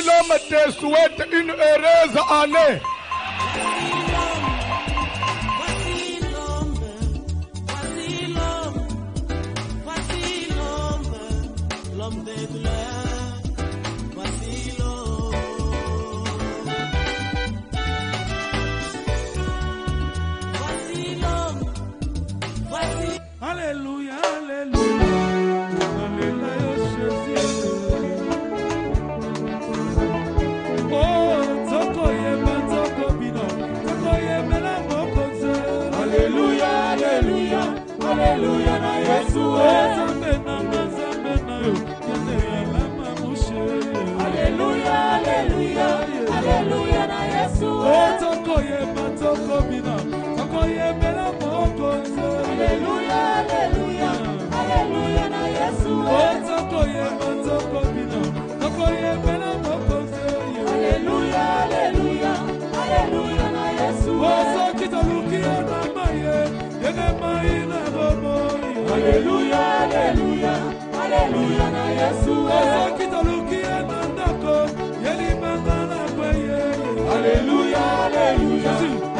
l'homme te souhaite une heureuse année. L'homme des douleurs, voici l'homme. Voici l'homme, voici. Alléluia, alléluia, alléluia, Jésus. Oh, toko yema, toko bino, toko yema la mokonze. Alléluia, alléluia, alléluia na Yesu. Zambe na mazambe na yo, yende la mamushe. Alléluia, alléluia, alléluia na Yesu. Oh, toko yema, toko bino, toko yema la mokonze. Alléluia, alléluia, alléluia na Yesu. Oh, toko yema, toko bino, toko yema la mokonze. Alléluia, alléluia, alléluia na Yesu. Oh, sokita lukia na maye, yene mai na robo. Alléluia, alléluia, alléluia na Yesu. Oh, sokita lukia na ndako, yeli manga na kweye. Alléluia, alléluia,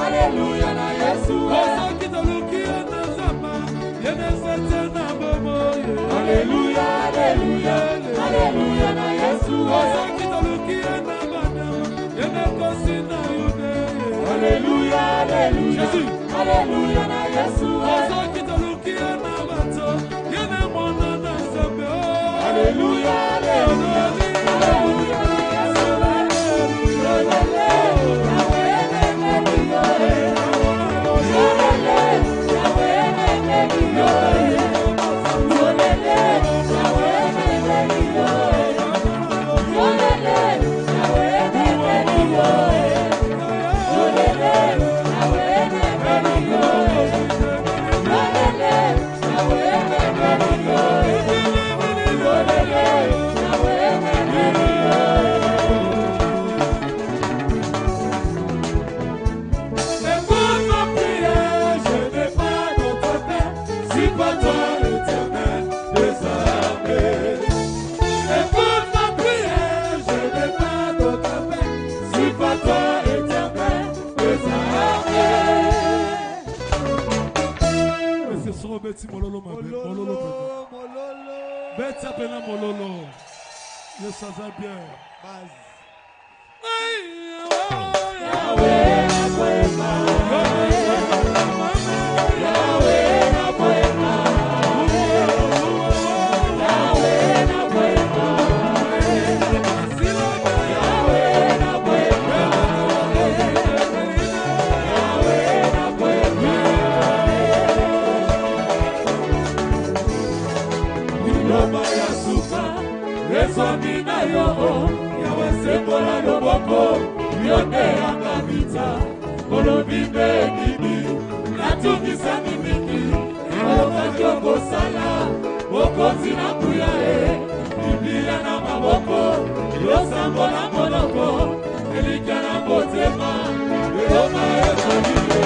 alléluia na Yesu. Oh, sokita lukia na zama, yene sete na bobo. Alléluia, alléluia, alléluia na Yesu. Oh, sokita lukia na bana, yene kosi na yude. Alléluia, alléluia, alléluia na Yesu. Oh, sokita lukia na bato, yene mwana na zambe. Alléluia, alléluia, alléluia na Yesu. Beti mololo mabe, mololo mololo. Beti apena mololo. Yes, ça va bien. Base. Yahweh na poema. Yahweh na poema. Yahweh na poema. Yahweh na poema. Yahweh na poema. Loba ya suka, reswamina yo, yawe sembola loboko, yonde akavita, kolobimbe nini, natungisa mimiki, eloka kyoko sala, mokonzi na kuyae, Biblia na maboko, yosambola monoko, elika na motema, eloma ezalile.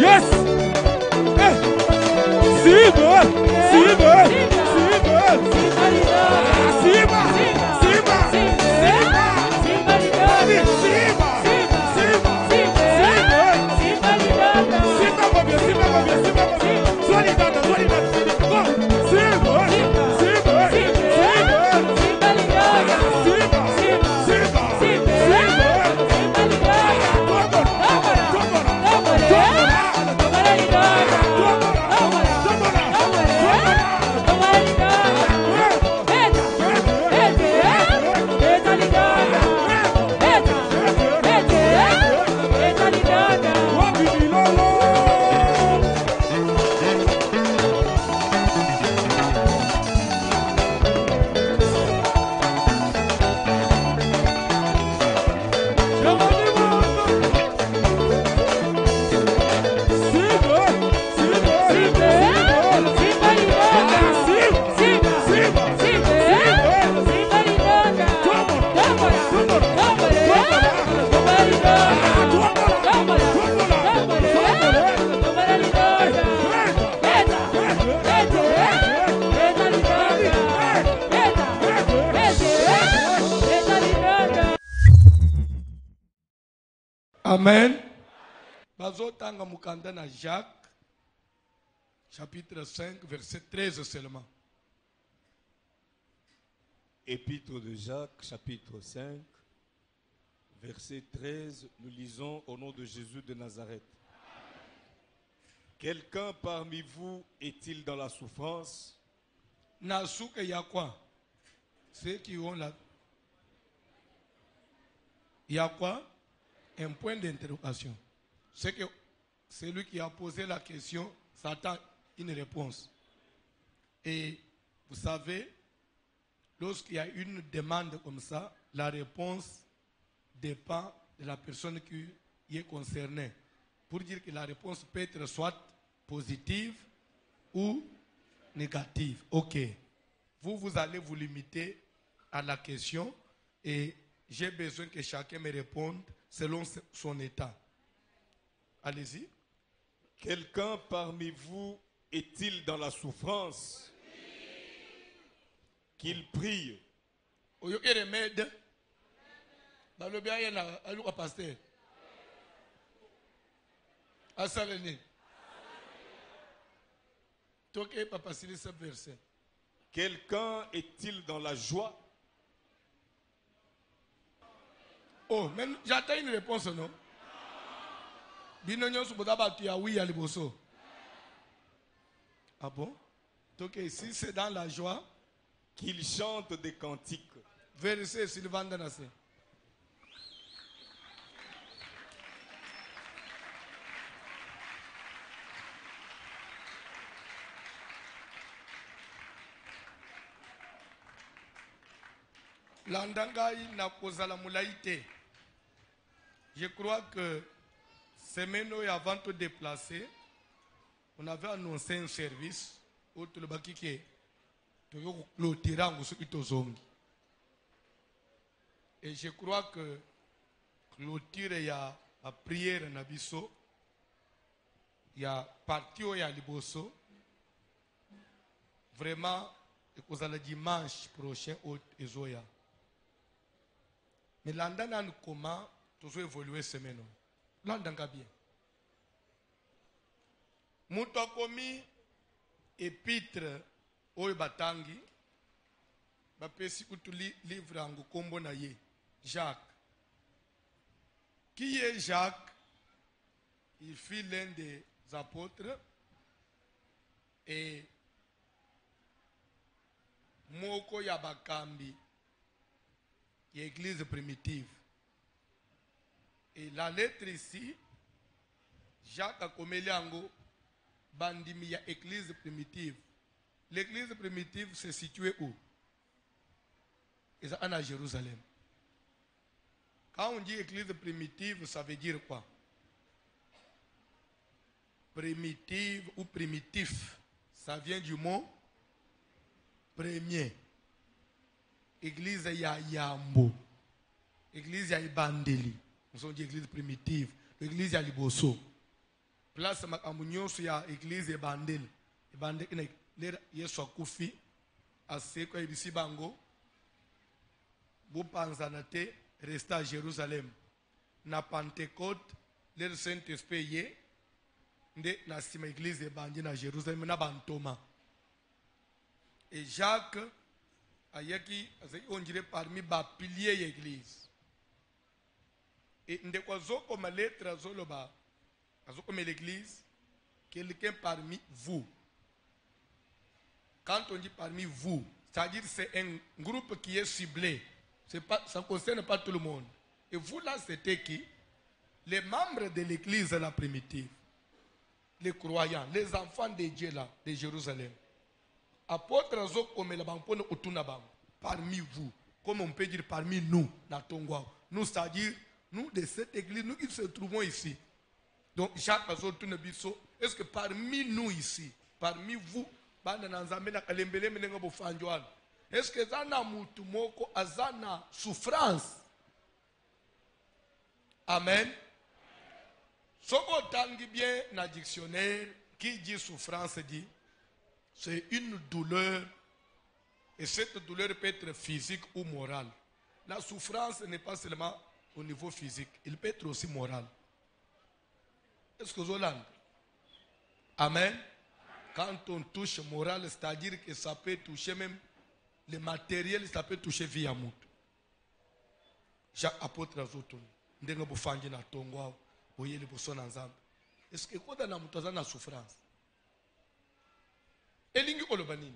Yes. Hey. Simba. Simba. Simba. Simba. Simba. Amen. Bazotanga mukanda na Jacques, chapitre 5, verset 13 seulement. Épître de Jacques, chapitre 5, verset 13, nous lisons au nom de Jésus de Nazareth. Quelqu'un parmi vous est-il dans la souffrance? Nasuke ya quoi? Ceux qui ont la... Il y a quoi? Un point d'interrogation. C'est que celui qui a posé la question s'attend une réponse. Et vous savez, lorsqu'il y a une demande comme ça, la réponse dépend de la personne qui est concernée. Pour dire que la réponse peut être soit positive ou négative. Ok. Vous allez vous limiter à la question et j'ai besoin que chacun me réponde selon son état. Allez-y. Quelqu'un parmi vous est-il dans la souffrance? Qu'il prie. Oyo remède. Balobi ayena aluka pasteur. Asaleni. Toke papa sili ce verset. Quelqu'un est-il dans la joie? Oh, mais j'attends une réponse, non? Binonyo subodaba tu as oui à liboso. Ah bon? Donc si c'est dans la joie, Qu'il chante des cantiques. verset Sylvain Danase. Landangai na kozala mulaite. Je crois que semaine avant de déplacer, on avait annoncé un service où tout le baki qui est et je crois que clôture il y a la prière nabiso, il y a parti où il y a liboso. Vraiment, et le dimanche prochain au Ezoya. Mais l'andana nous comment toujours évoluer semaine. L'andanga bien. Mutokomi épître oyo batangi bapesi kutu livre angu kombo na ye Jacques. Qui est Jacques? Il fut l'un des apôtres et moko ya bakambi église primitive. Et la lettre ici, Jacques a commis ango bandimi ya église primitive. L'église primitive se situait où? Et ça, à Jérusalem. Quand on dit église primitive, ça veut dire quoi? Primitive ou primitif, ça vient du mot premier. Église ya Yambo. Église ya Ibandeli. Nous sommes dit église primitive. L'église ya Liboso. place makambo nyonso ya église ebandeli ebandeki lera Yesu akufi aseko ebisi bango bopanzana te resta à Jérusalem na Pentecôte le Saint-Esprit ye nde na sima église ebandi na Jérusalem na bantoma et Jacques ayaki on dirait parmi ba piliers de l'église et ndeko zoko ma lettre azoloba azoko me l'église quelqu'un parmi vous. Quand on dit parmi vous, c'est-à-dire c'est un groupe qui est ciblé. Ça ne concerne pas tout le monde. Et vous là, c'était qui? Les membres de l'église la primitive. Les croyants, les enfants de Dieu là, de Jérusalem. Apôtre parmi vous, comme on peut dire parmi nous, nous, c'est-à-dire nous de cette église, nous qui se trouvons ici. Donc, Jacques est-ce que parmi nous ici, parmi vous, est-ce que zana mutu moko azana souffrance? Amen. Soko tangi bien na dictionnaire qui dit souffrance dit c'est une douleur et cette douleur peut être physique ou morale. La souffrance n'est pas seulement au niveau physique, il peut être aussi moral. Est-ce que vous avez? Amen. Quand on touche moral, c'est-à-dire que ça peut toucher même le matériel, ça peut toucher vie à mouton. Jacques apôtre azoton, ndenga bofangi na tongwa, boye le boso na nzambe. Est-ce que quand on a muto na souffrance? Elingi kolobanini.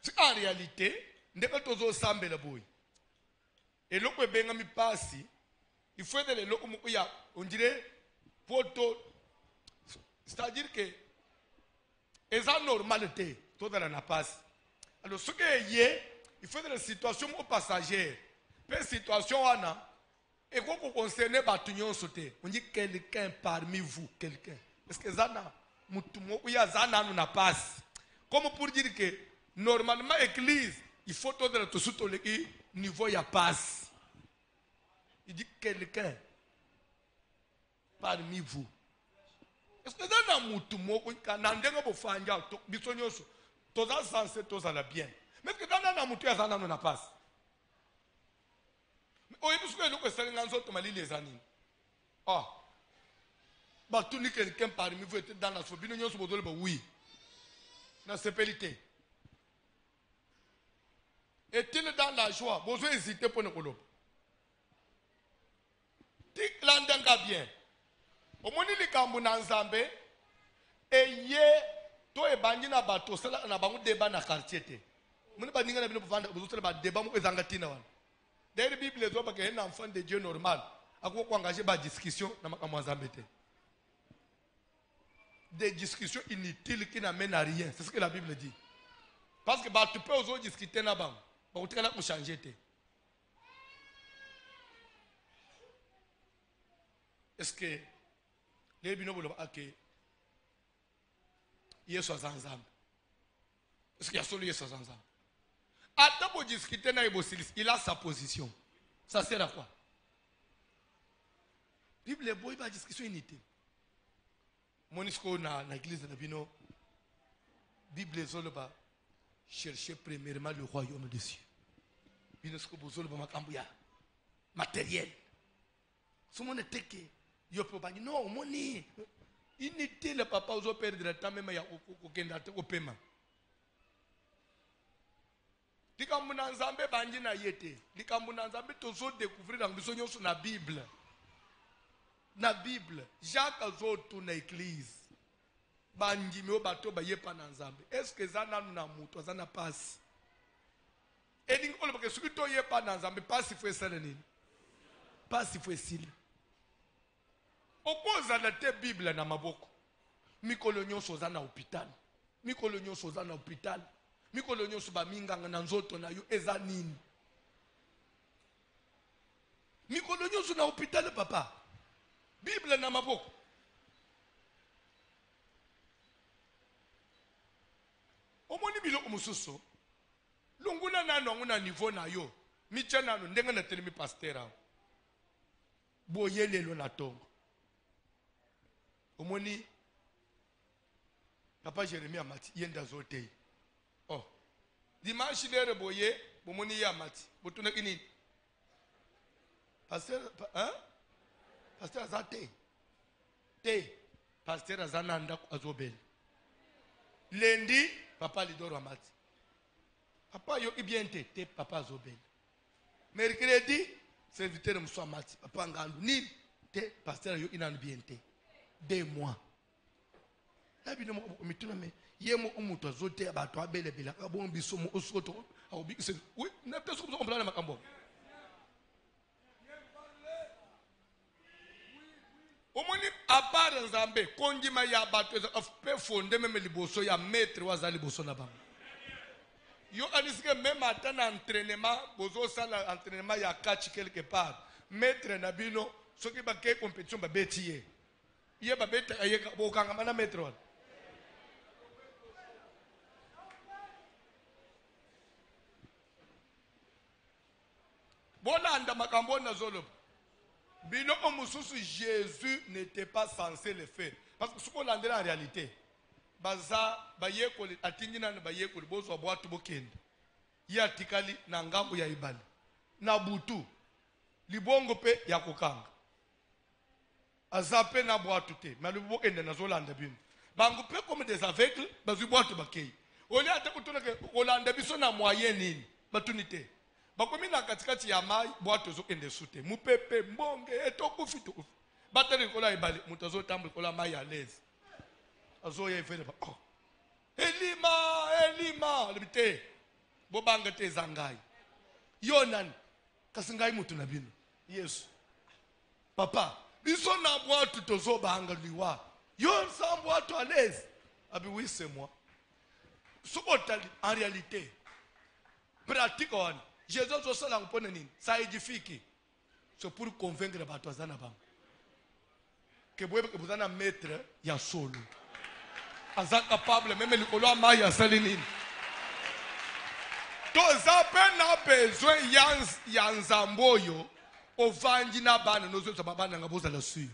C'est en réalité, ndenga tozo sambela boy. Et loko benga mi pasi, il faut de loko muya, on dirait poto, c'est-à-dire que et ça normalité, tout dans la passe. Alors ce qui est, il faut des situations passagères. Une situation et quand vous concernez Batunion sauté, on dit quelqu'un parmi vous, quelqu'un. Est-ce que Zana, Moutumo, ou Zana nous n'a pas? Comme pour dire que normalement l'église, il faut tout dans le niveau il y a passe. Il dit quelqu'un parmi vous. Est-ce que Zana Moutumo, Kanandenga Bofanja, Bisonyoso, tous les sens, tous à la bien. Mais est-ce que Zana Moutumo, Zana nous n'a pas? Oh, il faut que nous soyons les années. Ah, bah, tout quelqu'un parmi vous était dans la phobie, nous sommes oui. Dans la sépélité. Est-il dans la joie? Vous avez hésité pour nous colob. Tic l'andanga bien. Au moins, les Cambou Nanzambe, et yé, toi et Bandina Bato, c'est là, on a un débat dans le quartier. Vous n'avez pas dit que vous avez un débat, vous avez un débat. D'ailleurs, la Bible dit qu'un enfant de Dieu normal a engagé des discussions dans la des discussions inutiles qui n'amènent à rien. C'est ce que la Bible dit. Parce que tu peux aussi discuter là-bas. Tu peux changer. Est-ce que les binômes ont dit qu'il y a 60 ans? Est-ce qu'il y a seulement 60 ans? Attends pour discuter dans il a sa position. Ça sert à quoi? La Bible est une discussion inutile. Monisco na l'église de Bino, Bible est chercher premièrement le royaume des cieux. Binosco bozolo makambuya matériel. Ce monde était que yo peut pas non moni inutile papa ozo perdre le temps même ya okenda te opema. Likambu na nzambe banji na yete. Likambu na nzambe tozo découvrir dans biso nyonso na Bible. Na Bible, Jacques azoto na église. Banji me bato ba yepa na nzambe. Est-ce que zana na muto zana passe? Et ningo parce que ce to yepa na nzambe passe faut ça nini? Passe faut sil. Opoza la te Bible na maboko. Mikolo nyonso zana hôpital. Mikolo nyonso zana hôpital. Mikolo nyonso ba minganga na nzoto na yo eza nini? Mikolo nyonso na hôpital papa. Bible na maboko. Omoni biloko mususu. Lunguna nano nguna niveau na yo. Micha nano ndenga na telemi pasteur. Boyelelo na tongo. omoni papa Jérémie amati yenda zote. Oh. Dimanche lere boye bomoni yamati. Botuna kini. Pasteur hein? Pasteur azate. Te. Pasteur azananda azobel. Lundi papa lidoro amati. Papa yo ibiente te papa azobel. Mercredi serviteur mso amati papa ngandu ni te pasteur yo inanu biente. 2 mois. Abino mituna me yemo umutu azote abantu abelebela kabombi somo osoto awubikise oui napte somo komplana makambo. Omoni apart nzambe konjima ya bato pe fonde meme liboso ya maître waza liboso na bango. Yo anisike même atana entraînement bozo sala entraînement ya catch quelque part maître na bino soki ba ke compétition ba betiye. Ye ba beta ayeka bokanga mana maître wala. Bolanda makambo na zolo. Bino omususu Jésus n'était pas censé le faire. Parce que ce qu'on landera en réalité. Baza bayekoli atingina na bayekoli bozo boatu bokende. Ya tikali na ngambo ya ibali. Na butu. Libongo pe ya kokanga. Azape na boatu te. Malubo ende na zolanda bino. Bango pe comme des aveugles bazu boatu bakei. Oli ate kutuna ke kolanda biso na moyen nini? Batunite. Bakomi na katikati ya mai boato zo ende sute mupepe mbonge etokufitu bateri kola ibali mutazo tambu kola mai à l'aise azo ye fere ba oh elima libite bobanga te zangai yonan kasingai mutu na bino Yesu papa biso na boato tozo banga liwa yon sa boato à l'aise abi oui c'est moi sokotali en réalité pratique on Jésus aussi l'a compris, ça édifie. C'est pour convaincre les bateaux que vous avez un maître, il y a solo. Vous êtes capable, même le colo à ya salinine. Tous les besoin yanzamboyo, au vandina ban, nous autres babana ngaboza la sur.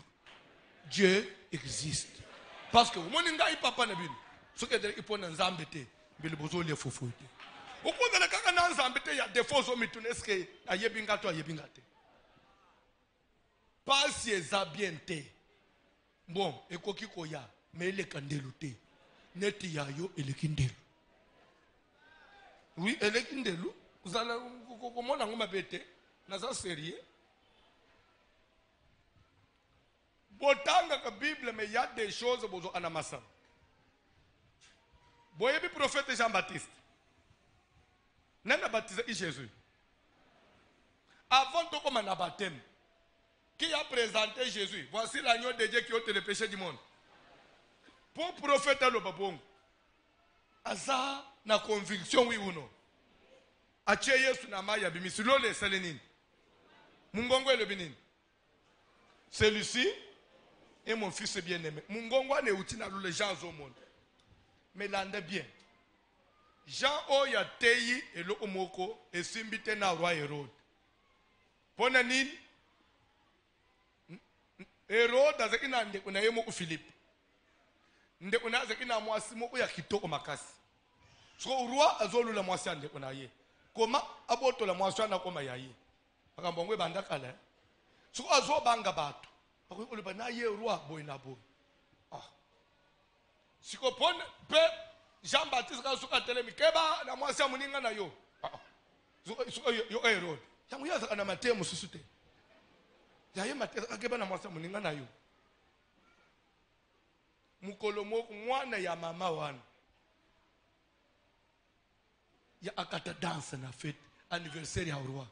Dieu existe. Parce que vous n'avez pas papa nabin. Ce que vous avez nzambete, mais le besoin les foufou. Ukuzela kaka na nzambete ya defozo mituneske ayebingato ayebingate. Pasi eza bien te. Bon, ekoki koya, mais ele kandelu te. Neti ya yo ele kindelu. Oui, ele kindelu. Uzala komona ngoma bete, naza sérieux. Botanga ka Bible mais il y a des choses bozo anamasa. Boyebi prophète Jean-Baptiste. N'a baptisé Jésus. Avant de commencer à baptême, qui a présenté Jésus? Voici l'agneau de Dieu qui ôte le péché du monde. Pour prophète le babong, aza na conviction oui ou non? Ache Yesu na maya bimisilo le selenine. Mungongo le binin. Celui-ci est mon fils bien-aimé. Mungongo ne utina les gens au monde. Mais l'ande bien. Jean oya teyi elo omoko esimbite na roi Herode. Pona nini? Herode azakina nde kuna yemo ku Philippe. Nde kuna azakina mwasi moko ya kitoko makasi. So roi azolula mwasi ande kuna ye. Koma aboto la mwasi ana koma yaye. Akambongwe bandakala. So azobanga bato. Akolo bana ye roi boy na boy. Ah. Siko pona pe Jean-Baptiste quand suka telemi keba na mwasi amuninga na yo. Yo Herode. Yangu yaza kana matemo susute. Yaye matemo akeba na mwasi amuninga na yo. Mukolo moko mwana ya mama wana. Ya akata danse na fête anniversaire ya roi.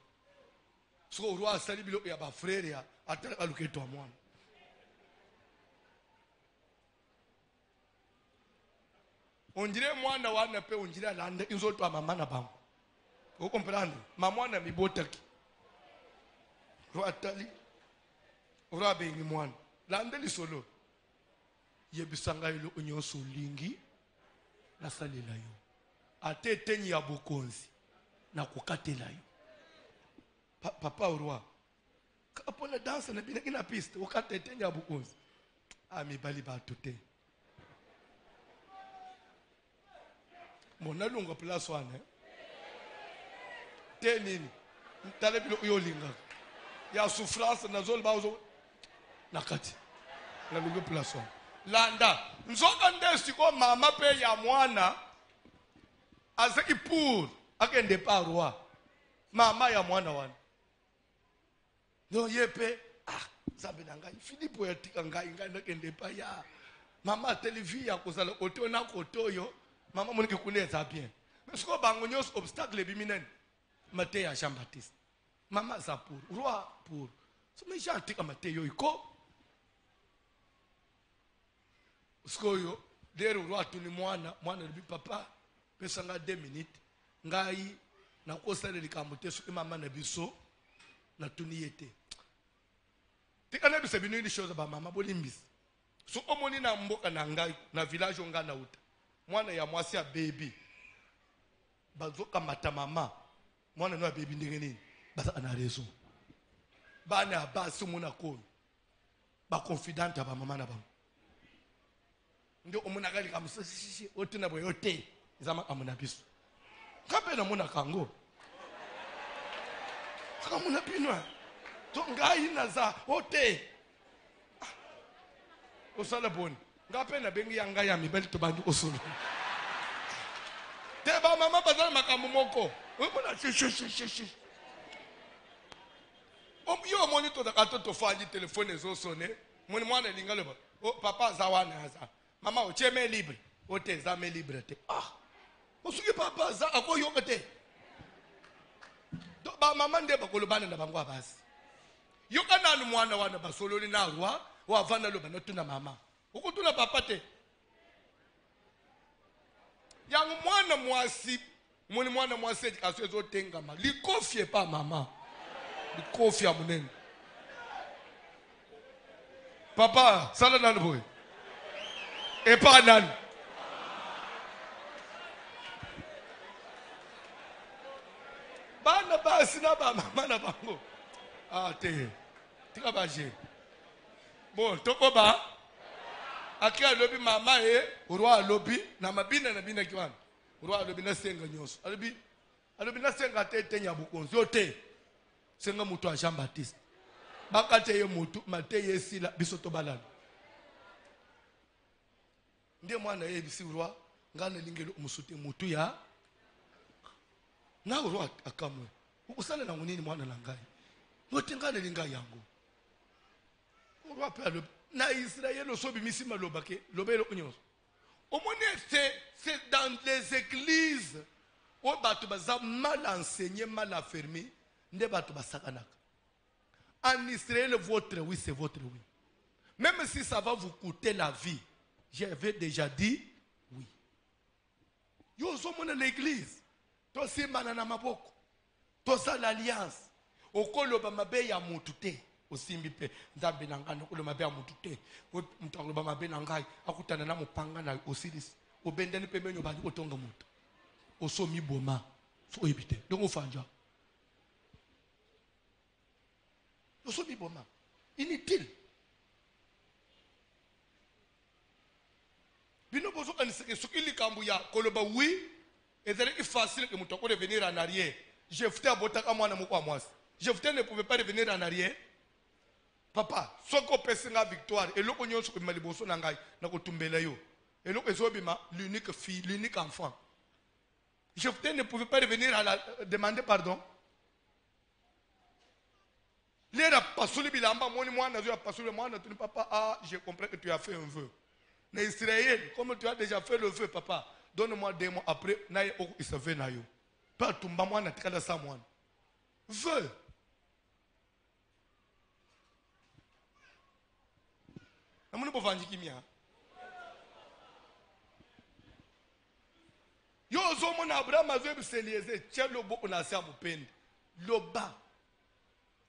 So roi asali bilo ya ba frère ya atala aluketo mwana. On dirait mwana wana pe on dirait lande inzoto mama na bango. Vous comprenez? Maman na mibotaki. Roi atali. Roi be ni mwana. Lande li solo. Yebisanga ilo onyoso lingi na salela yo. Ate tenyi ya bokonzi na kukatela yo. Papa roi. Kapola danse na bina ina piste ukate tenyi ya bokonzi. amibali bato te. Mona lunga place wana. Te nini? Tale bilo uyolinga. Ya souffrance na zoli bazo nakati. La lunga place wana. Landa. Nzoka ndesi ko mama pe ya mwana. Azeki pour akende pa roi. Mama ya mwana wana. No yepe zambe na ngai Philippe ya tika ngai nakende pa ya. Mama televia kozala koto na kotoyo. Mama monike kuneza bien. Mais ce qu'on bangonyos obstacle biminen. Matéa Jean-Baptiste. Mama za pour roi pour. So me janti ka Matéo iko. Skoyo dero roi tuni mwana libi papa pesa nga 2 minutes ngai na kosala likambo so mama na biso na tuni yete. Tika na biso binu ni chose ba mama bolimbisi. So omoni na mboka na ngai na village onga na uta. Mwana ya mwasi ya baby bazoka mata mama mwana no ya baby ndenge nini basa ana raison bana basi mona ko ba confident ba mama na ba ndio omona kali kama sisi otina boyote zama amuna biso kape na mona kango kama mona pinwa to ngai na za ote osala boni ngape na bengi ya ngai ya mibali to bandu osolo te ba mama bazala makambo moko omona shi yo monitor da kato to fandi telefone ezo sone moni mwana linga loba o papa zawana za mama o cheme libre o te za me libre te osuki papa za akoyo te to ba mama nde bakolobana na bango abasi yo kana nu mwana wana basololi na roi wa vana loba na tuna mama ukutuna papa te yangu mwana mwasi moni mwana mwasi education ezo tengama likofie pa mama likofie amunene papa sala nani boy epa nani bana basi na ba mama na bango te tika baje bon toko ba akia lobi mama roi lobi na mabina na bina kiwana roi lobi na senga nyoso alobi na senga tete nya bukonzi ote senga mutu a Jean-Baptiste bakate ye mutu mate yesila bisoto balana ndiye mwana ye bisi roi ngana lingelo musute mutu ya na roi akamwe ukusala na ngunini mwana na ngai ngote ngana linga yango roi pe alobi na Israël osobi misima lobake lobelo onyoso omone c'est dans les églises où batu baza mal enseigné mal affermé nde batu basakanaka. En Israël votre oui c'est votre oui, même si ça va vous coûter la vie. J'avais déjà dit oui. Yo somone l'église to simana na maboko to sa l'alliance okoloba mabe ya mutu te osimbi pe nzambe na ngana ko le mabe ya mutu te mutalo ba mabe na ngai akutana na mupanga na osiris obendani pe menyo bali otonga mutu osomi boma so ebite donc ofanja osomi boma inutile bino bozo kaniseke sukili kambu ya koloba oui ezalaki facile que mutu akole venir en arrière. Jephthé abotaka mwana moko amwasi. Jephthé ne pouvait pas revenir en arrière. Papa, soko pesinga victoire eloko nyonso ko maliboso na ngai na kotumbela yo. Eloko ezobima l'unique fille, l'unique enfant. Jephthé ne pouvait pas revenir à la demander pardon. Lera pasuli bilamba moni mwana zo ya pasuli mwana tu papa je comprends que tu as fait un vœu. Mais Israël, comme tu as déjà fait le vœu papa, donne-moi 2 mois après na il se veut na yo. Pas tumba mwana tikala sa mwana. Vœu. Namuni bovanji kimia. Yo zomo na Abraham azebi selieze chelo bo na sia mupende. Loba.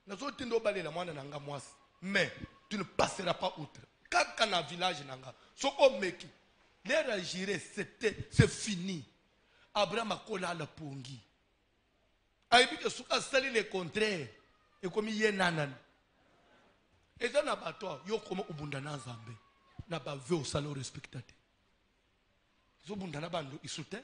Nazo tindo balela mwana nanga mwasi. Mais tu ne passeras pas outre. Kaka na village nanga. Soko meki. L'ère girée c'est fini. Abraham a collé à la pongi. Aibi que souka sali le contraire. Et comme il y a nanan. Et dans l'abattoir, yo comme ubunda na Nzambe. na bave osala orespecta te ezobunda na bando isu te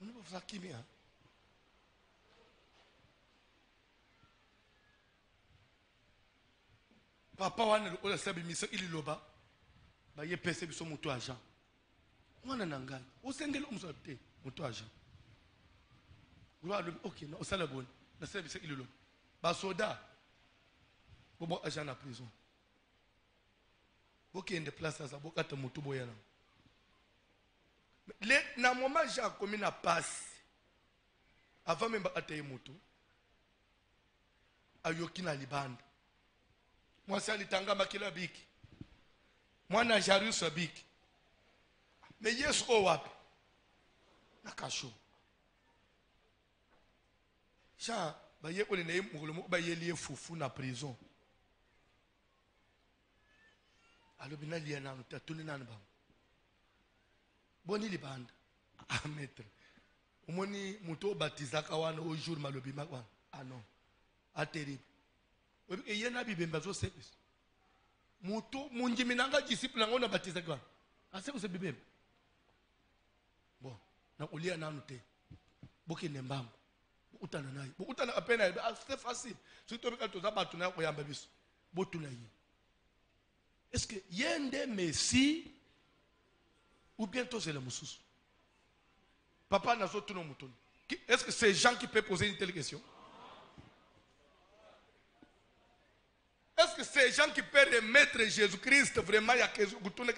ona bafuza kimia papa wana oyo asala bimission ililoba baye pese biso moto agent mwana na ngai osengeli omusala te moto agent ulo alobi ok osala boni nasala biso ililoba basoda bobo agent na prison bokende place aza bokata motu boyana na moment Jean akomi na pasi avant même bakata ye motu ayoki na libanda mwasi alitanga makila biki mwana Jairus abiki me Yesu o wapi na kasho Jean baye ole na ye mukolo mo baye liye fufu na prison alobi na liya nanu tatuni nanu ba boni libanda a maître omoni muto batizaka wana au jour malobi makwana ah non a terrible et yena bibemba zo service muto munjimi nanga disciple nanga na batizaka wana ase ko se bibemba bon na ulia nanu te boki nembambo utana nayi utana apena c'est facile surtout quand toza batu na ko yamba biso botuna yi est-ce que yende messi ou bien toi c'est le moussous papa n'a pas tout le mouton est-ce que c'est Jean qui peut poser une telle question est-ce que c'est Jean qui peut remettre Jésus-Christ vraiment il y a que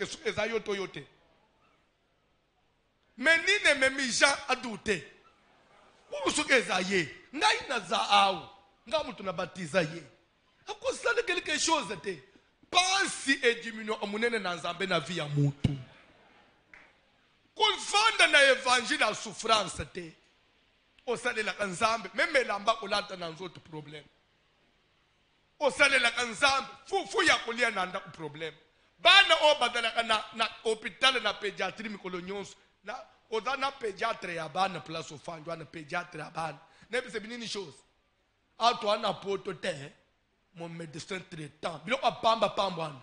ce que ça yote mais ni ne même Jean a douté pour ce que ça y est ngai na zaau nga mutu na baptiza ye akosala quelque chose te pensi et diminue amunene na nzambe na vie ya mutu kufanda na évangile à souffrance te osalela kanzambe même lamba kolata na nzoto problème osalela kanzambe fufu ya kolia na nda problème bana o badala na hôpital na pédiatrie mikolo nyonso na odana pédiatre ya bana place ofandwa na pédiatre ya bana ne bise binini chose ato ana poto te mon médecin traitant bilo apamba pambwana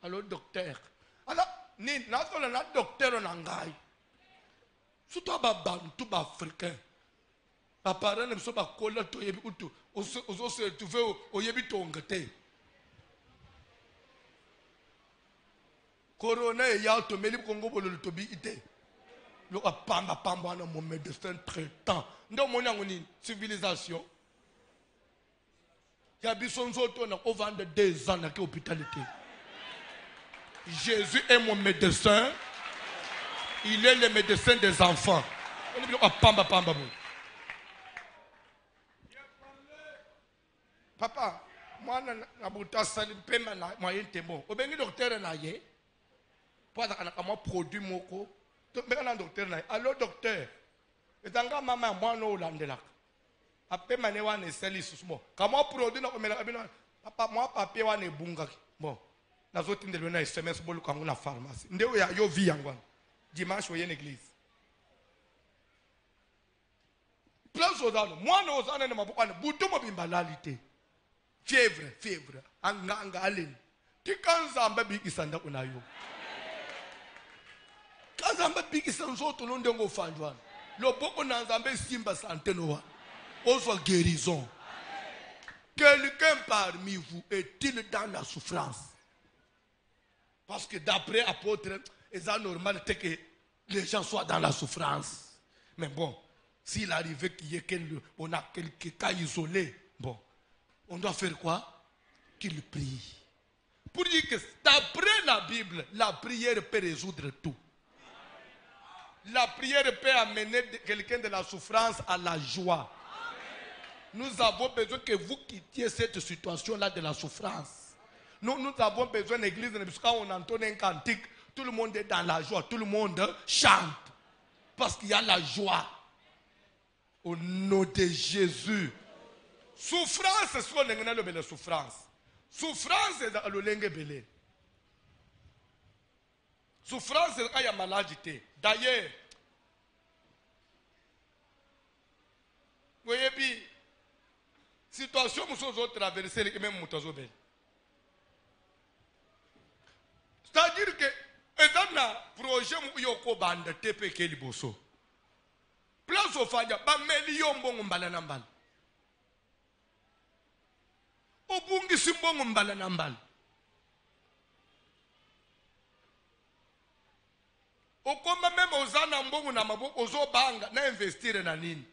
Allô, docteur. Alors, ni na docteur na ngai. Surtout ba bantu ba africain. Ba parents ne so ba kola to yebi utu. Ozo se trouver o yebi tonga te. Corona e ya to meli kongo bolo to bi ite. Lo apamba pamba na mon médecin traitant. Ndo mona ngoni civilisation. Ya bisonzo to na over 2 ans na ke hospitalité. Jésus est mon médecin. Il est le médecin des enfants. Papa, moi, je suis moyen témoin. Au béni docteur na ye, pour avoir produit moko. Docteur na. Allô docteur. Et tanga maman moi no landela. Après mané wa ne seli susmo. Comment produit na komela papa moi papier wa ne bunga. Bon. Nazotindelo na SMS bolu kangu na pharmacie ndeo ya yo vi yangu dimanche oye l'église place ozano mwana ozana na mabukana butu mobimbalalite fièvre anganga aleni tikanzamba bikisanda kunayo kanzamba bikisa nzoto no ndengo fanjwana loboko na nzambe simba santé no wa ozwa guérison. Quelqu'un parmi vous est-il dans la souffrance? Parce que d'après apôtre, c'est normal que les gens soient dans la souffrance. Mais bon, s'il arrivait qu'il y ait on a quelques cas isolés, bon, on doit faire quoi? Qu'il prie. Pour dire que d'après la Bible, la prière peut résoudre tout. La prière peut amener quelqu'un de la souffrance à la joie. Nous avons besoin que vous quittiez cette situation-là de la souffrance. Nous avons besoin d'une église, parce que quand on entend un cantique, tout le monde est dans la joie, tout le monde chante. Parce qu'il y a la joie. Au nom de Jésus. Souffrance, c'est ce qu'on a la souffrance. Souffrance, c'est le lingue belé. Souffrance, c'est quand il y a maladie. D'ailleurs, situation nous sommes traversés et même nous belle. C'est-à-dire que ezana projet mu yoko banda tepe keli boso. Place au fanya ba million bongo mbala na mbala. Obungi simbongo mbala na mbala. Okoma même ozana mbongo na maboko ozo banga na investir na nini?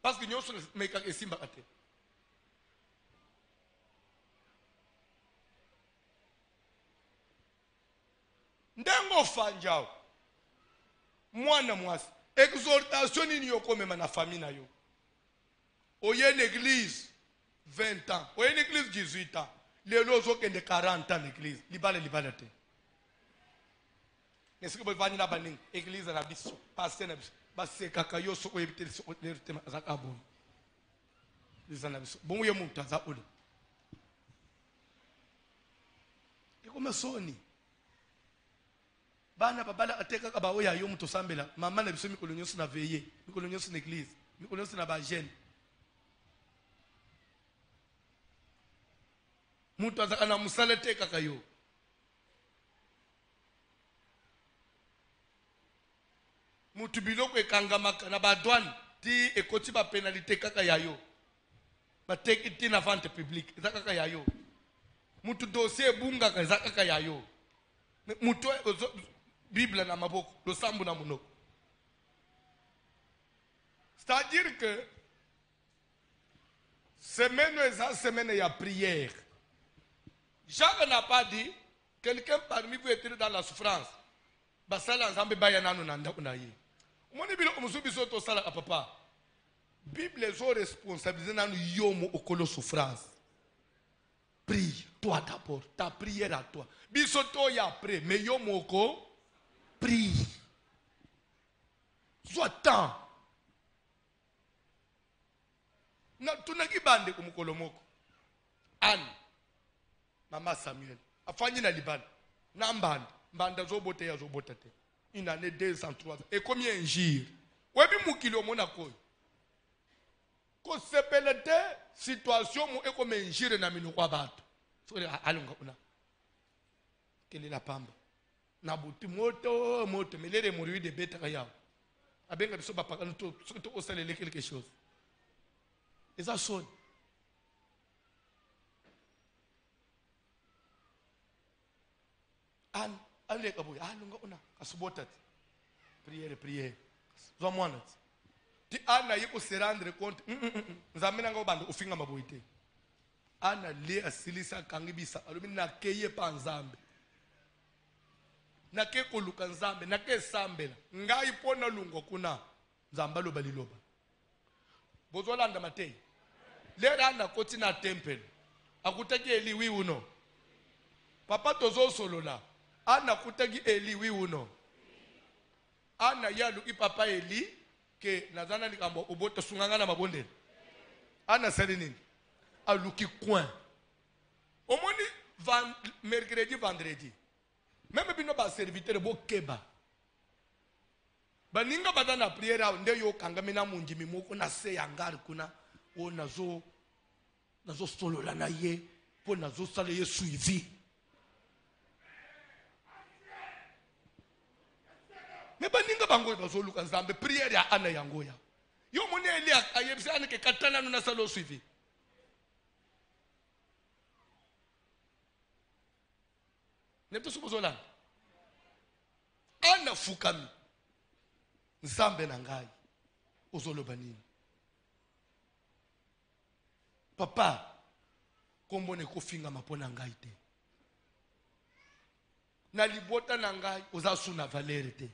Parce que nyoso meka esimba kate. Ndengo fanjao mwana mwasi exhortation nini yokomema na famille na yo oye l'église 20 ans oye l'église 18 ans lelo ozokende 40 ans l'église libala te nesiko bavani na baningi église na biso pasteur na biso basekaka yo soko yebiteli soko lerutema zakabo lizana biso bongo ye muntu aza ule ikomesoni bana babala ateka ka bawo ya yo muto sambela mama na biso mikolo nyonso na veiller mikolo nyonso na église mikolo nyonso na ba jeune muto azaka na musala teka ka yo mutu biloko ekangamaka na ba douane ti ekoti ba pénalité kaka ya yo ba teki ti na vente publique ezaka kaka ya yo mutu dossier bunga ka ezaka kaka ya yo mutu Bible na maboko, le sambu na monoko. C'est-à-dire que semaine est semaine il y a prière. Jacques n'a pas dit quelqu'un parmi vous est dans la souffrance. Basala nzambe bayana no nanda kunayi. Moni bilo musubi soto sala papa. Bible est responsabilisé nanu yomo okolo souffrance. Prie toi d'abord, ta prière à toi. Bisoto ya après, mais yomo oko prie. Sois temps. Na tunaki bande kumukolo moko. Anne. Mama Samuel. Afanyi na libana. Na mbanda zobote ya zobota te. Une année 2 ans 3 ans. Et combien un jour? Webi mukilo mona koy. Ko sepelete situation mu eko menjire na minu kwa bato. So alunga una. Kele la pamba. Na buti moto melere muri de beta kaya. Abenga biso bapaka to osalele quelque chose. Et ça sonne. An ale kaboy alunga una kasubotat. Prière. Zo mwana. Ti ana yiko se rendre compte. Nzamena ngo bando ufinga maboite. Ana le asilisa kangibisa alumina keye pa nzambe. Na ke koluka nzambe na ke sambela ngai pona lungo kuna nzamba loba liloba bozolanda matei lera na koti na temple akutaki eli wi uno papa tozo solola ana kutaki eli wi uno ana yalu ipapa eli ke nazana likambo obota sunganga na mabonde ana sali nini aluki coin omoni mercredi vendredi. Même si nous sommes serviteurs, nous sommes baninga badana prière nde yo kangamina munji mimoko na se yangar kuna o nazo solola na ye po nazo sala ye suivi. Mais baninga bango bazo luka nzambe prière ya ana yango ya. Yo mone eli ayebisa ane ke katana na sala suivi. Neto subozola. Ana fukami. Nzambe na ngai. Ozoloba nini? Papa, kombo ne kofinga mapona ngai te. Na libota na ngai ozasu na valere te.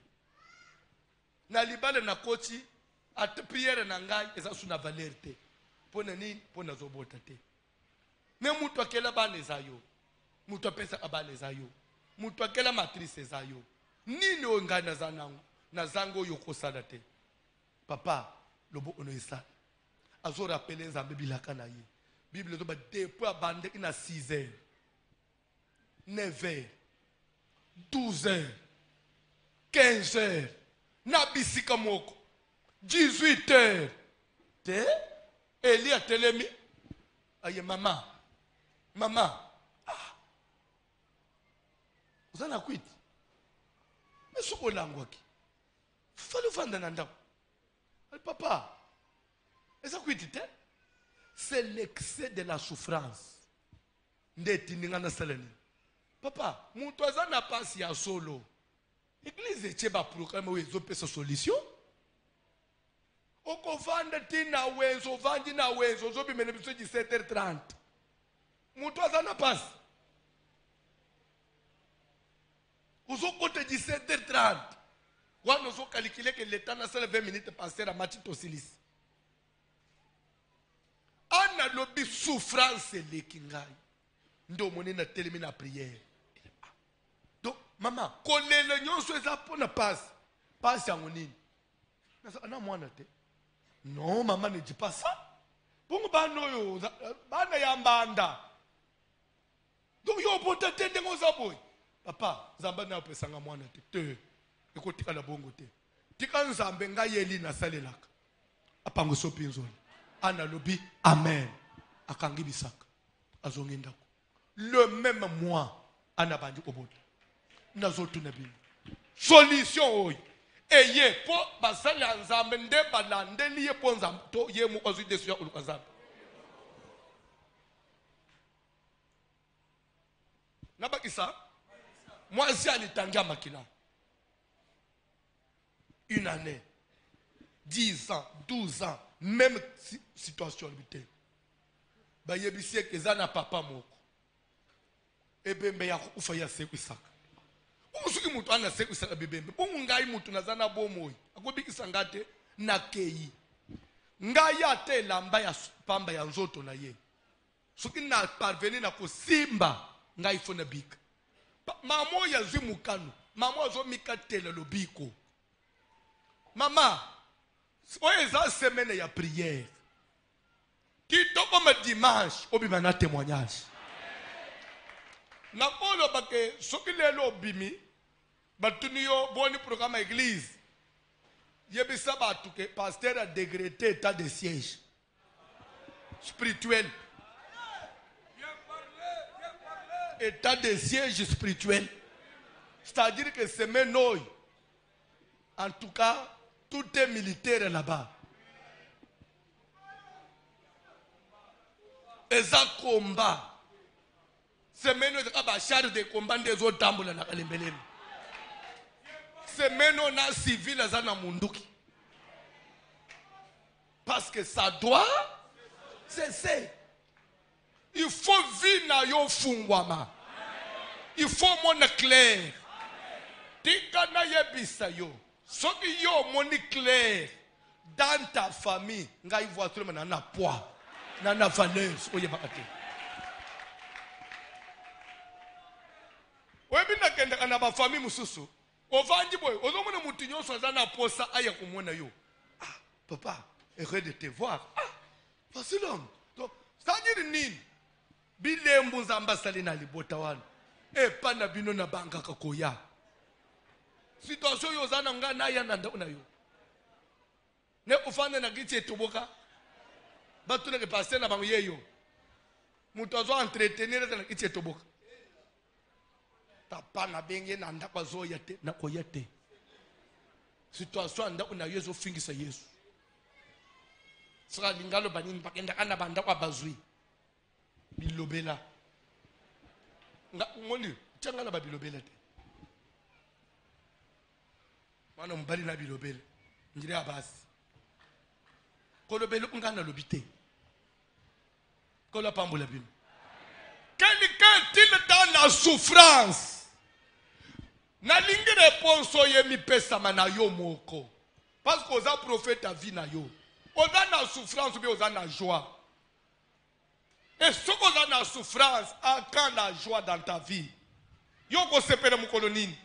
Na libale na koti ate priere na ngai ezasu na valere te. Pona nini? Pona zobota te. Ne mutu akela bane zayo. Mutu apesa abane zayo. Mutu akela matrice zayo. Nini ongana zanangu na zango yoko sala te. Papa, lobo ono isa. Azo rappele nzambe bilaka na ye. Bible zoba depuis abande ina 6 heures. 9 heures. 12 heures. 15 heures. Na bisika moko. 18 heures. Te Eli atelemi aye maman. Maman. Ah. Vous en avez quitté. Mais ce qu'on a qui? Fallait vendre un andam. Papa. Et ça quitté? C'est l'excès de la souffrance. Ndeti ningana salani. Papa, mon toisa n'a pas si à solo. Église est pas programme où ils ont fait sa solution. Oko vanda tina wenzo vandi na wenzo zo bimene biso 17h30. Mutu azana passe. Uzo kote 17h30. Wana uzo calculer que le temps na 20 minutes passer à match to silis. Ana lobi souffrance le kingai. Ndo moni na telemi na prière. Donc maman, kolele nyonso eza pona passe. Passe yango nini? Na mwana te. Non, maman ne dit pas ça. Bon, bana yambanda. Donc, yo pote tende ngoza boy. Papa, zamba na pesanga mwana te. Écoute ka la bongo te. Tika nzambe nga yeli na salelaka. Apango sopi nzoni. Ana lobi amen. Akangi bisaka. Azongi ndako. Le même mois, ana bandi obote. Nazotu na bino. Solution oy. Eye po basali nzambe nde balandeli ye po nzambe to ye mu ozu desu ya ulukazambe. Nabakisa moi si alitanga makila. Une année, 10 ans, 12 ans, même situation habitée. Ba yebisi ke zana papa moko. Ebembe ya kufa ya sekwisaka. Usuki mutu ana sekwisaka bibembe. Bongo ngai mutu nazana bomoyi. Akobikisa ngate na keyi. Ngai ate lamba ya pamba ya nzoto na ye. Suki na parvenir na kosimba ngai fona bika. Mamo ya zimukano. Mamo zo mikatela lobiko. Mama, oye za semaine ya prière. Kitoko ma dimanche obima na témoignage. Na polo bake soki lelo bimi batuni yo boni programme église. Yebisa batu ke pasteur a décrété état de siège spirituel. État de siège spirituel. C'est-à-dire que semaine noy. En tout cas, tout est militaire là-bas. Et ça combat. Semaine on a char de combat des autres tambours na kalembelem. Semaine on a civil na munduki. Parce que ça doit cesser. Il faut vivre na yo fungwama. Il faut mon clair. Tika na yebisa yo. Soki yo moni clair dans ta famille, ngai voiture na poids, na valeur oyebakate. Webina kenda kana ba famille mususu. Ovanji boy, ozomona mutu nyonso azana posa aya kumona yo. Ah, papa, heureux de te voir. Ah, voici l'homme. Donc, ça dit nini? Bilembu nzamba sali na libota wana. E pana bino na banga kakoya. Situation yo zana nga na ya nanda una yo. Ne ufane na giche toboka. Batu na ke passer na bango yeyo. Mutu azo entretenir na giche toboka. Tapa na benge na ndakwa zo yate na koyate. Situation anda una yezo fingisa Yesu. Sera lingalo banini pakenda kana banda kwa bazui. Bilobela. Nga ngoni changala ba bilobela te. Mana mbali na bilobela. Njire abasi. Kolobela ngana lobite. Kola pambola bino. Quelqu'un il dans la souffrance. Na lingi réponse ye mi pesa mana yo moko. Parce que oza prophète a vie na yo. Oza na souffrance ou bien oza na joie. Et ce qu'on a na souffrance, a quand la joie dans ta vie. Yo ko sepele mukolo nini.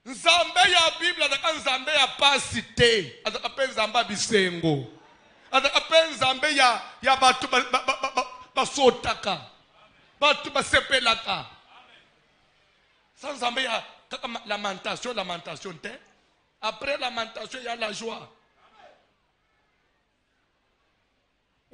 Nzambe ya Bible azaka nzambe ya pasite, azaka pe nzamba bisengo. Azaka pe nzambe ya batu basotaka. Batu basepelaka. Sans nzambe ya lamentation te. Après lamentation il y a la joie.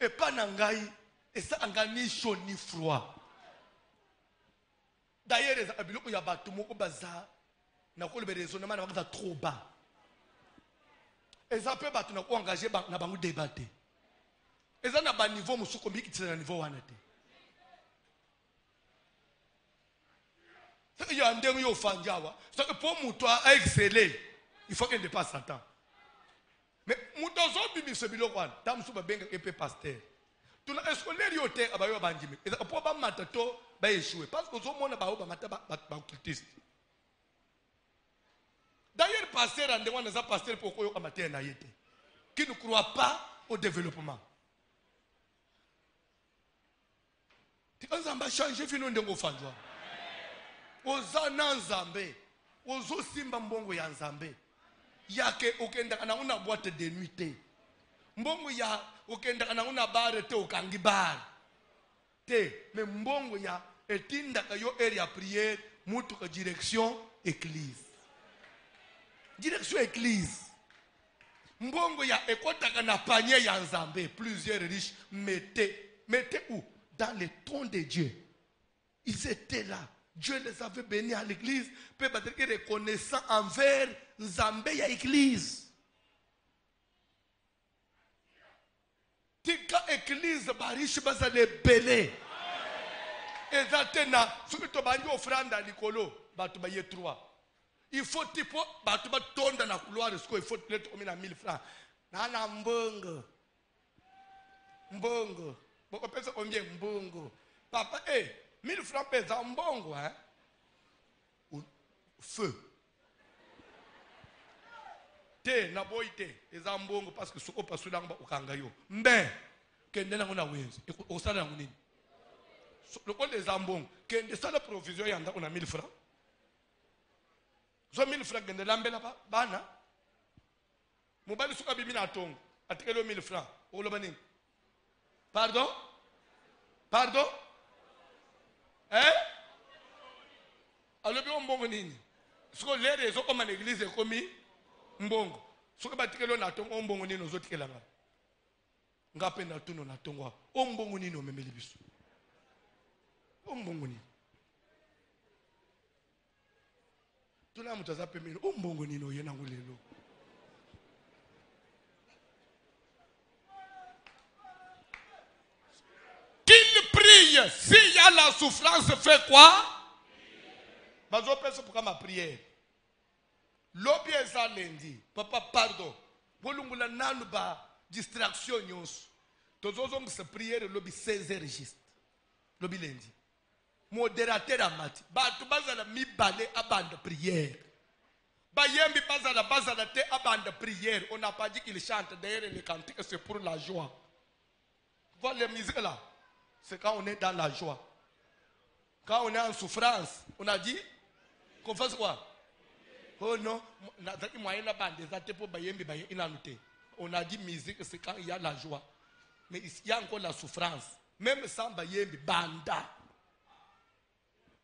Et pas nangai. Et ça, on a ni chaud ni froid. D'ailleurs, il y a des gens qui bazar. Na ko le raisonnement na trop bas. Et ça peut battre na ko engager na bangu débattre. Et ça na ba niveau musuko mbi ki na niveau wana te. Il y a un dernier au Fandiawa. C'est que pour moi, à exceller, il faut qu'il dépasse Satan. Mais nous avons dit ce bilo quoi. Tam suba benga épée pasteur. Tu n'as est-ce que les yoté abayo bandimi. Et pour pas matato ba échouer parce que au monde ba ba mata ba occultiste. D'ailleurs pasteur andéwa na pasteur pour koyo amateur na yete. Qui ne croit pas au développement. Tu as un changer fino ndengo Fandiawa. Oza na nzambe ozo simba mbongo ya nzambe yake ukenda kana una boîte de nuit te mbongo ya ukenda kana una bare te ukangi bare te me mbongo ya etinda kayo area prière mutu ka direction église mbongo ya ekota kana panier ya nzambe plusieurs riches mettez où dans les trônes de Dieu. Ils étaient là. Dieu les avait bénis à l'église. Peut être reconnaissant envers Nzambe ya église. Tika église barishi baza les belé. Ezatena soki to bandi offrande likolo batu ba ye 3. Il faut tipo batu ba tonda na couloir il faut lettre au mina 1000 francs. Nana mbongo. Mbongo. Boko pesa combien mbongo. Papa 1000 francs pesa mbongo hein. Feu. Te na boite eza mbongo parce que soko pasula ngba ukanga yo. Mbe kende na ngona wenzi. Osala nguni. Le compte des ambons, que de ça la provision yanda on a 1000 francs. So 1000 francs kende lambela ba bana. Mobali suka bibi na tongo. Atikelo 1000 francs. Oloba nini? Pardon? Pardon? Alobi mbongo nini? Suko les raisons comme en église komi mbongo. Suka batikelo na tongo mbongo nini ozotikela nga. Ngape na tuno na tongo. Mbongo nini omemeli biso. Mbongo nini? Tuna mutaza pemelo mbongo nini oyena ngulelo. Qu'il prie, s'il y a la souffrance, fait quoi? Bazo pèse pour ma prière. Lobi eza lundi. Papa, pardon. Bolungula nanu ba distraction nyonso. Tozozo ngse prière lobi 16h juste. Lobi lundi. Modérateur amati. Batu bazala mibale abande prière. Bayembi bazala te abande prière. On n'a pas dit qu'il chante. D'ailleurs, les cantiques, c'est pour la joie. Voilà les musiques là. C'est quand on est dans la joie. Quand on est en souffrance, on a dit qu'on fasse quoi? Oh non, on a dit musique, c'est quand il y a la joie. Mais il y a encore la souffrance. Même sans bayembi, banda.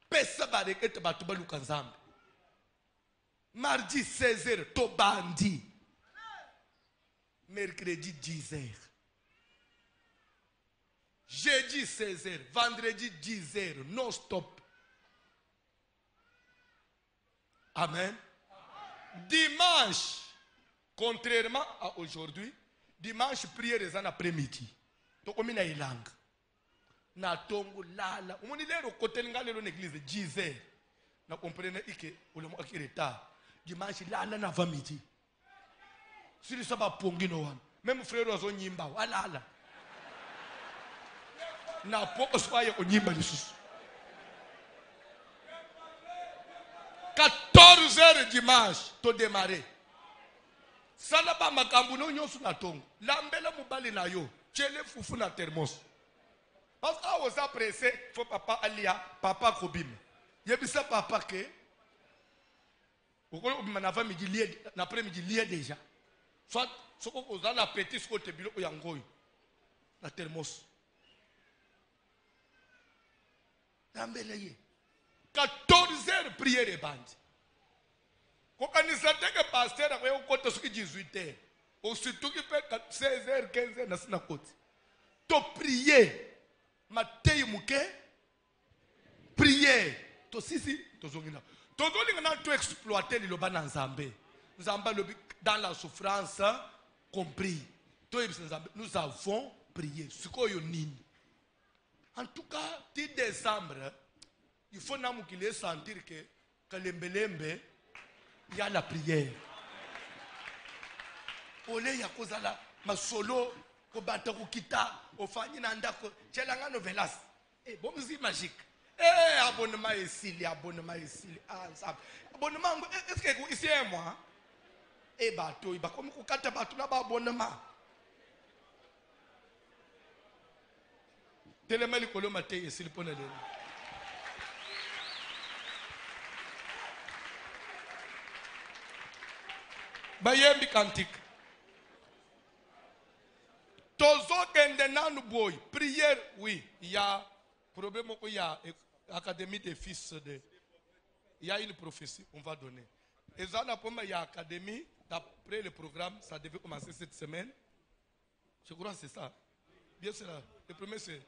Pesa barekete batuba lukanzambe. Mardi 16h, to bandi. Mercredi 10h. Jeudi 16h, vendredi 10h, non stop. Amen. Dimanche, contrairement à aujourd'hui, dimanche, prière les en après-midi. Donc, on a une langue. Na tongo lala. On dit le côté de l'église 10h. Na comprenez que on a un retard. Dimanche lala na va midi. Si le sabbat pongi no one. Même frère ozo nyimba wala. Na poko soye onyimba lisusu. 14h dimanche to démarrer. Salaba makambu no nyosu na tongo. Lambela mubali na yo. Chele fufu na thermos. Parce qu'on vous a pressé, il faut papa alia, papa kobim. Yebisa papa que l'après-midi lié déjà. Soit ce qu'on vous a la petite côté bilo yangoy. La thermos. 14h prière et bande. Quand on s'est que pasteur a eu 18h. Au surtout qui fait 16h, 15h dans sa côte. to prier matei muke prier to sisi to zongina to zolinga na to exploiter liloba na nzambe nzamba lobi dans la souffrance compris to nzambe nous avons prié sikoyo nini en tout cas 10 décembre il faut namu qu'il sentir que lembelembe il y a la prière ole ya kozala masolo ko bata ko kita ofanyi na ndako chelanga novelas bon musique magique abonnement esili ensemble abonnement est-ce que ici et moi bato ba comme ko kata bato na ba abonnement telemeli kolo matei esili pona lelo bayembi kantique tozo kende nanu boy prière oui il y a problème il y a académie des fils de il y a une prophétie on va donner et ça il y a académie d'après le programme ça devait commencer cette semaine je crois que c'est ça bien sûr le premier c'est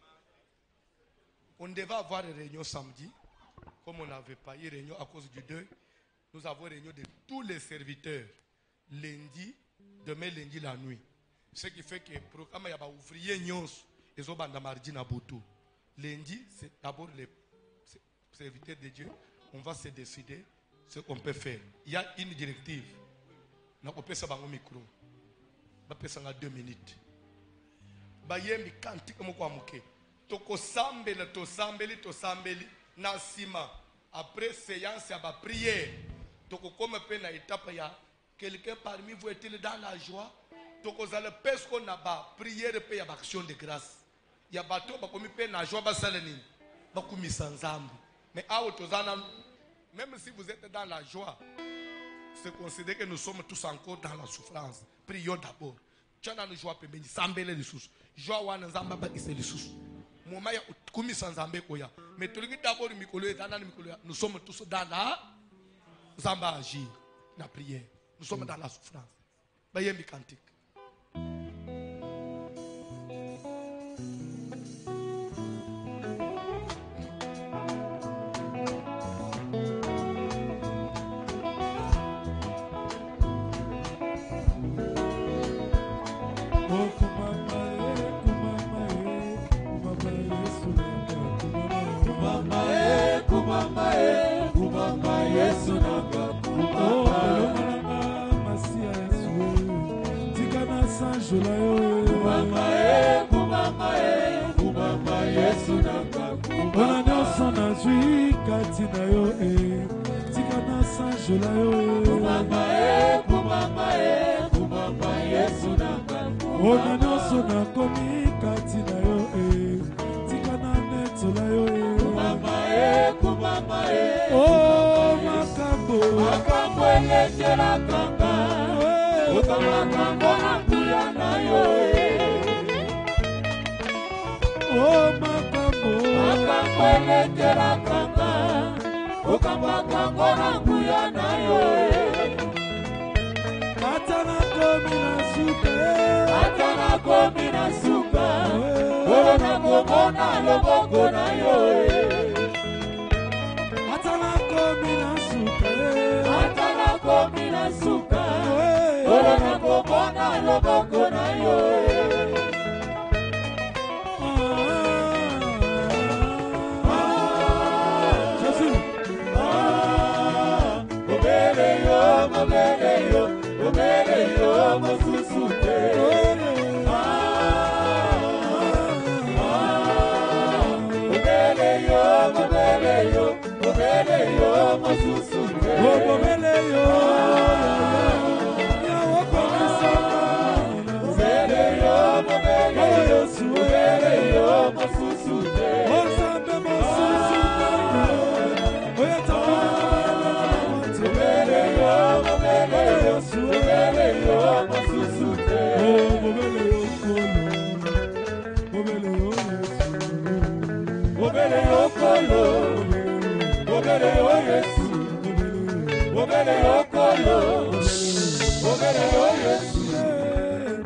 on devait avoir une réunion samedi comme on n'avait pas eu réunion à cause du deuil nous avons réunion de tous les serviteurs lundi demain lundi la nuit. Ce qui fait que le programme y a ouvrier nyons et zo banda mardi na boto. Lundi, c'est d'abord les serviteurs de Dieu. On va se décider ce qu'on peut faire. Il y a une directive. Na ko pesa bango micro. Ba pesa nga 2 minutes. Ba yembi kantika mo kwa muke. Toko sambela to sambeli na sima. Après séance ya ba prière. Toko comme pe na étape ya quelqu'un parmi vous est-il dans la joie? Donc vous allez parce qu'on a pas prière et action de grâce. Il y a bateau ba komi pe na joie ba saleni. Ba komi sans zambi. Mais à autozana même si vous êtes dans la joie, c'est considéré que nous sommes tous encore dans la souffrance. Prions d'abord. Tchana nous joie pe beni sambele les sous. Joie wana nzamba ba ise les sous. Moma ya komi sans zambe koya. Mais tout le d'abord mikolo et dans mikolo nous sommes tous dans la zamba agir na prière. Nous sommes dans la souffrance. Bayembi kantique.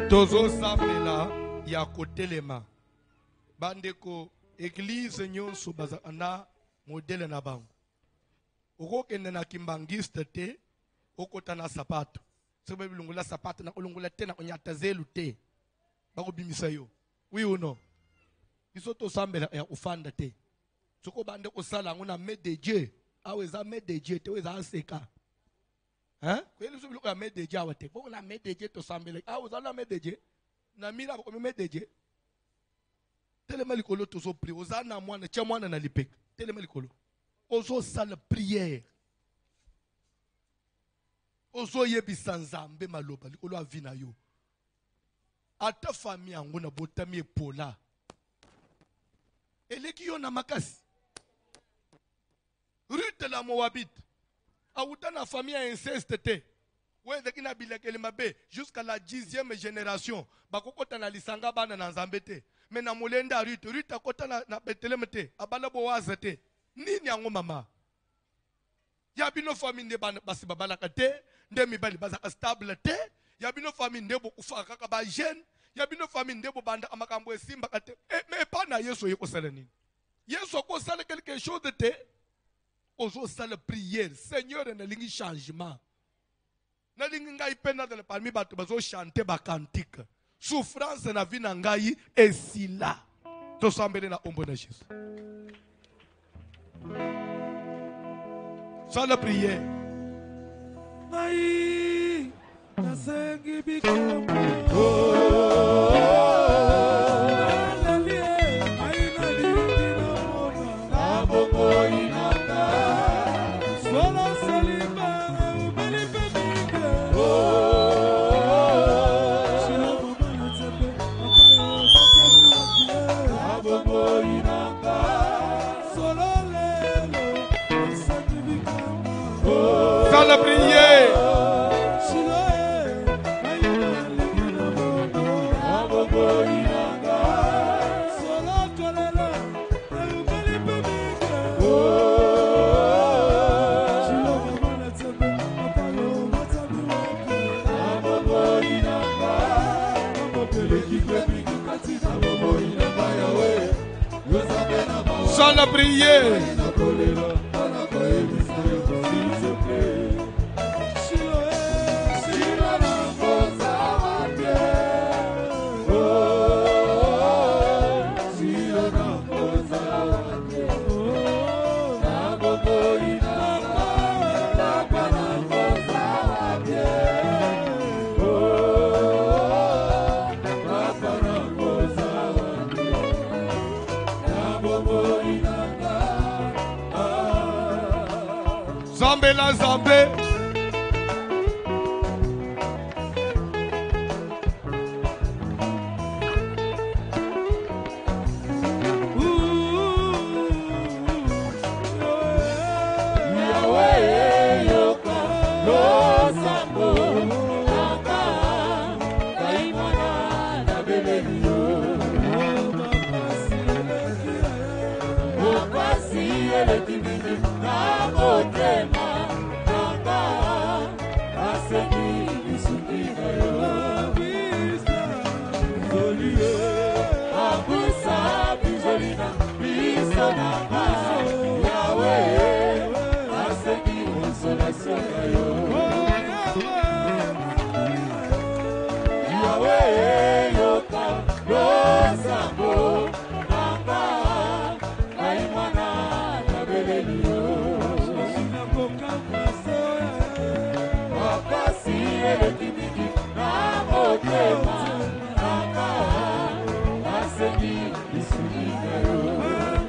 Tozo sambela ya kotelema bandeko église nyonso bazaka na modele na bango. Okokende na kimbangiste te, okota na sapato. Sobe bilungula sapato na kolungula te na konyata zelu te. Bako bimisa yo. Oui ou non? Biso to sambela ya ufanda te. Soko bande kosala ngona maître de Dieu. Aweza maître de Dieu te weza aseka. Hein? Kweli so biloko ya maître de Dieu awate. Boko na maître de Dieu to sambela. Aweza la maître de Dieu. Na mira bako maître de Dieu. Telema likolo to so pri. Oza na mwana tia mwana na lipek. Telema likolo. Ozo sala prière. Ozo yebisa nzambe maloba likolo avina yo. Ata famille yango na botami epola. Eleki yo na makasi. Rute la Moabite. Auta na famille inceste te. Wezeki na bilekeli mabe jusqu'à la 10e génération. Bakokota na lisanga bana na nzambe te. Mais na molenda Rute. Rute akota na Bethlehem te. Abala Boaz te. Nini yango mama? Ya bino famille nde basi babalaka te. Nde mibali bazaka stable te. Ya bino famille nde bokufa kaka ba jeune. Ya bino famille nde bobanda amakambo esimba kate. Mais pas na Yesu yeko sala nini? Yesu ko sala quelque chose de te. Ozo sala prière. Seigneur na lingi changement. Na lingi ngai pena de parmi bato bazo chanter ba cantique. Souffrance na vie na ngai esila. To sambele na ombo na Jésus. Sans la prière. Aïe, nasengi bikombo. Sans la prière. Sans la prière. Zambé la Zambé.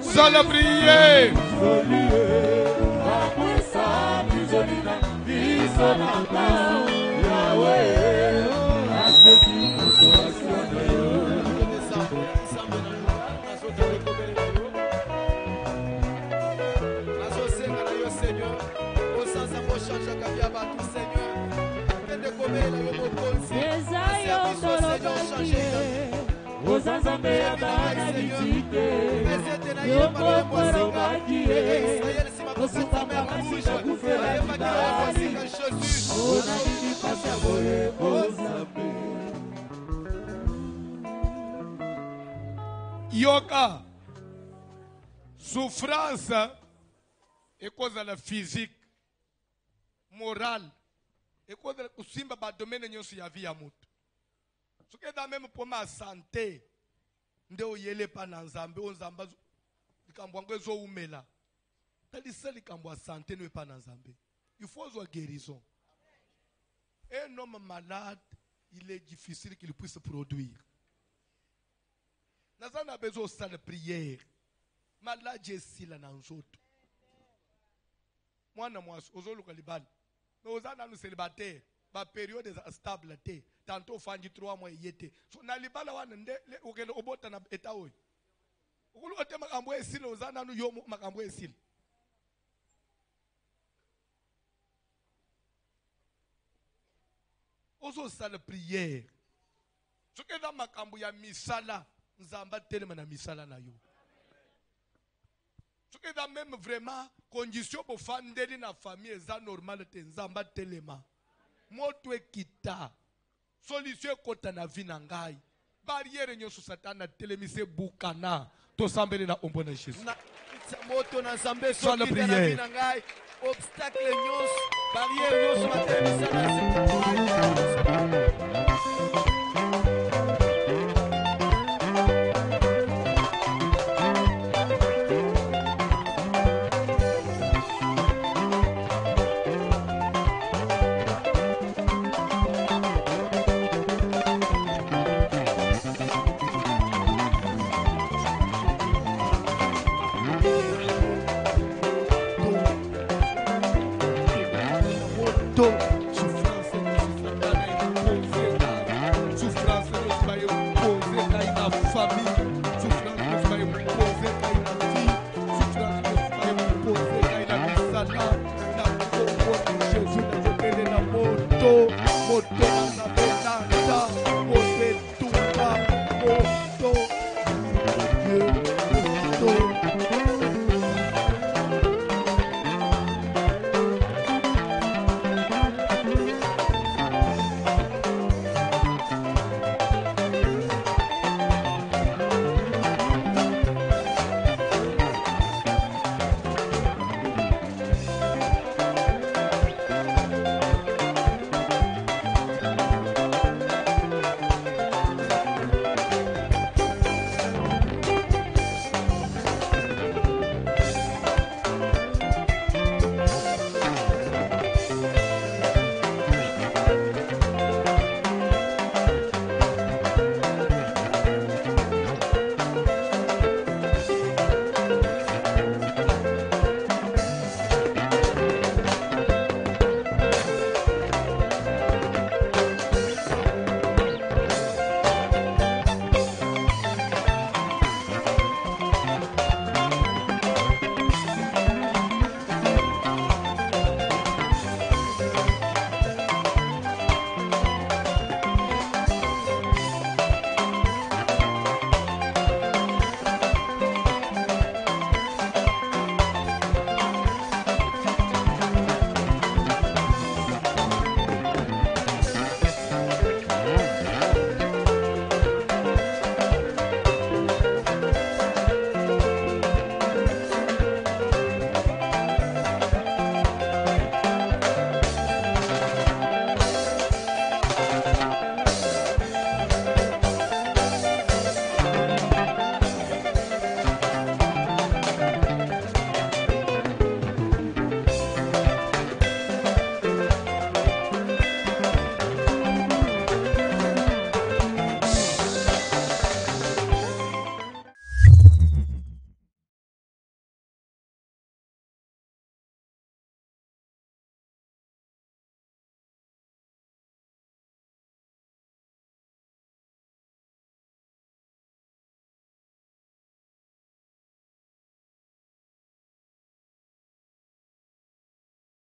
Sans la prière. yoka souffrance ekozala physique morale ekozala kusimba badomene nyonso ya vie ya moto soki eza meme mpoma ya sante nde oyele pa na nzambe oyo nzambe likambo yango ezoumela talisa likambo ya sante no epa na nzambe il faut ozwa guérison. Un homme malade, il est difficile qu'il puisse produire. Nous avons besoin de prière. Malade, j'ai si la nanzoto. Moi, je suis célibataire. Mais aux ans, nous célibataires. La période est stable. Tantôt, il y a 3 mois. So, na libala wana nde ukele obota na eta oyo. Ukulu ote makambo esile ozana nu yo makambo esile. Ozo sala prière. Soki dans makambo ya misala nzamba telema na misala na yo. Soki dans même vraiment condition pour fandeli na famille eza normal te nzamba telema. Moto ekita. Solution kota na vie na ngai. Barrière nyonso satana telemise bukana. To sambeli na ombo na Jésus. Moto na nzambe soki na vie na ngai. Obstacle nyonso, barrière nyonso matelemisa na Souffrance,